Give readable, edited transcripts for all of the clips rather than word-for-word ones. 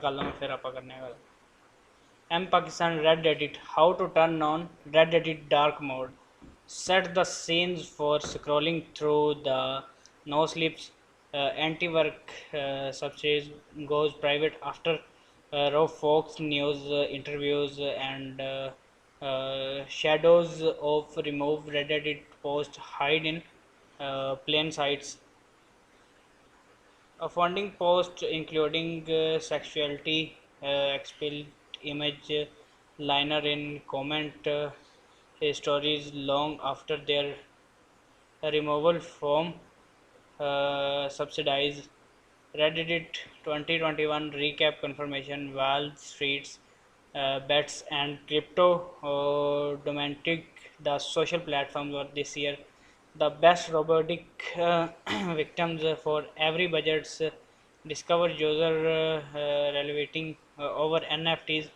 गल फिर आप करने गल M Pakistan Red Edit. How to turn on Red Edit dark mode. Set the scenes for scrolling through the no sleeps anti-work subsidies goes private after raw Fox News interviews and shadows of remove Red Edit post hide in plain sights. A funding post including sexuality, explicit image liner in comment stories long after their removal from subsidized. Reddit 2021 recap confirmation Wall Street's bets and crypto domestic the social platforms were this year the best robotic victims for every budgets discover user relevating over NFTs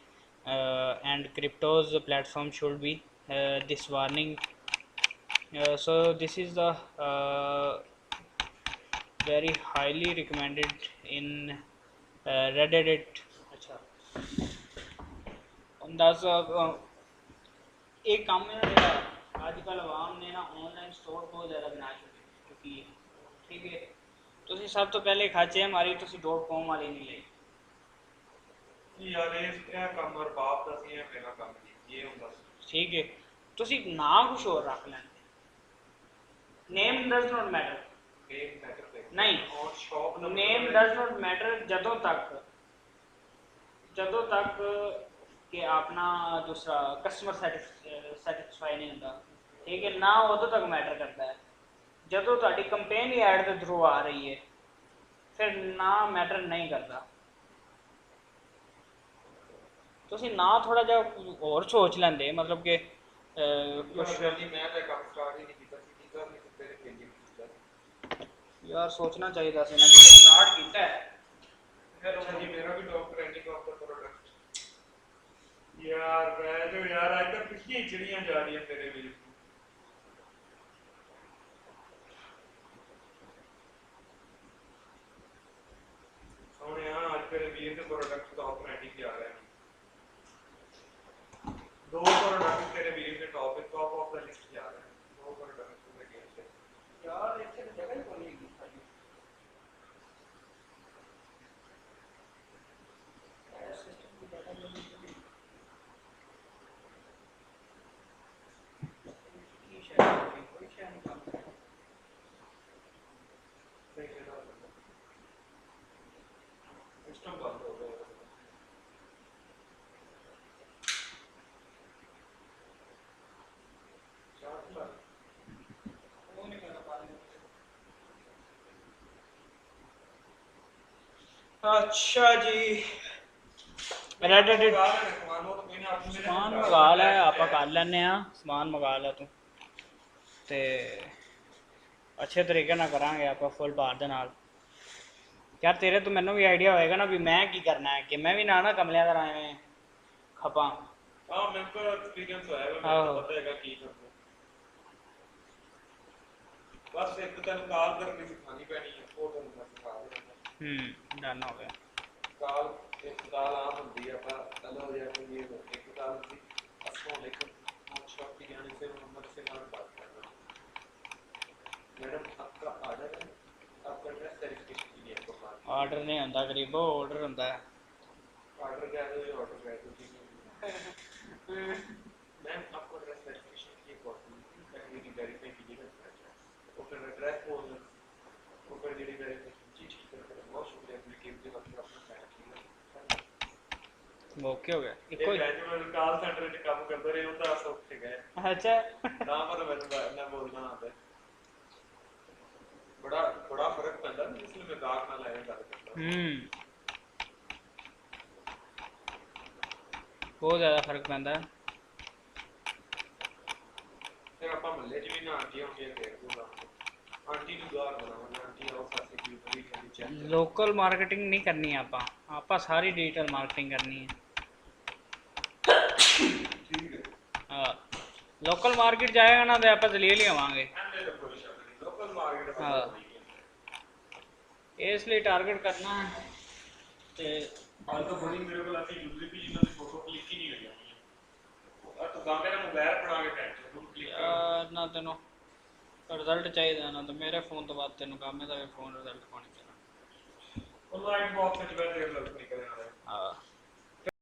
and cryptos platform should be this warning. So this is the very highly recommended in Reddit. अच्छा अंदाज़ा एक काम है ना जेह्ड़ा अजकल आवाम ने ना ऑनलाइन स्टोर बहुत ज़्यादा बना चुके ठीक है तुसी सब तो पहले खाचे हमारी तुसी .com वाली नहीं ली यार ये काम और बाप दा सी है मेरा काम ये हुंदा ठीक है तुसी ना कुछ और रख लेंदे नेम डज नॉट मैटर नहीं और shop name does not matter जदों तक कि अपना दूसरा कस्टमर सैटिस्फाई नहीं होता ठीक है ना उदों तक मैटर करता है जदों तुहाडी कंपेन ही ऐड के थ्रू आ रही है फिर ना मैटर नहीं करता तुसी ना थोड़ा जिहा होर सोच लैंदे मतलब कि कुछ मैं तो काम स्टार्ट ही नहीं कीता सी कीता नहीं तेरे पेज यार सोचना चाहिए सी ना कि स्टार्ट कीता है फिर जी मेरा भी top trending of the product यार मैं जो यार आज तक पिछली चिड़ियां जा रही हैं तेरे भी सोने आज तेरे वीर के प्रोडक्ट टॉप ट्रेंडिंग जा रहे हैं दो प्रोडक्ट तेरे वीर के टॉप ऑफ द लिस्ट जा रहे हैं दो प्रोडक्ट पूरे गेम से यार इतने जगह ही कोनी है सिस्टम बंद हो गया अच्छा जी रेडिट समान मंगा लै आप कर लैने समान मंगा लै तू ते अच्छे तरीके ना करांगे आप फुल बार दे नाल यार तेरे तो मैनू भी आइडिया होएगा ना भी मैं की करना है कि मैं भी ना कमलियां तरह एवें खपा हां मेरे को एक्सपीरियंस होया है मेरे को पता हैगा की करना बस एक तन कॉल करनी सिखानी पैनी है वो तो मैं सिखा दूंगा डन हो गया कॉल एक कॉल आम होती है पर हेलो यार ये एक कॉल थी अस्सलाम वालेकुम और शॉप की जाने से मोहम्मद से बात कर रहा हूं मैडम आपका ऑर्डर है आपका एड्रेस वेरिफिकेशन के लिए आपको बात ऑर्डर नहीं होता गरीबो ऑर्डर होता है ऑर्डर क्या है ये ऑर्डर क्या है मैम आपको एड्रेस वेरिफिकेशन के लिए कॉल की वेरीफाई कीजिएगा तो फिर एड्रेस बोल वो फिर जेडी वेरिफिकेशन चीज की तरफ बहुत शुक्रिया आपने कीमती वक्त अपना ओके हो गया इको मैं कॉल सेंटर में काम करता रहे होता है सब ठीक है अच्छा ना पर मैं बोलना आता है बड़ा फर्क पैंदा है इसलिए मैं गाहक ना लाए गल करता बहुत ज़्यादा फर्क पैंदा है फिर आप महल्ले च भी ना आंटी होंदी है फिर आंटी ਨੂੰ ਗਾਹਕ ਬਣਾਵਾਂਗੇ ਆਂਟੀ ਆਓ ਸਾਡੇ ਕੀ ਬੜੀ ਕਹਿੰਦੀ ਚੈੱਕ लोकल मार्केटिंग नहीं करनी आप सारी डिजिटल मार्केटिंग करनी है ठीक है हाँ लोकल मार्केट जाएगा ना तो आप दलील ही आवांगे लोकल मार्केट हाँ इसलिए टारगेट करना है तो हाल तो बड़ी मेरे को ऐसी यूजली भी जिन्होंने फोटो क्लिक ही नहीं हुई है तो गांव मेरा मोबाइल बना के बैठ तुम क्लिक कर यार ना तेनों रिजल्ट चाहिए ना, तो मेरे फोन तो बाद तेनों काम है, तो फोन रिजल्ट पाने चाहिए। और लाइट बॉक्स में बैठ के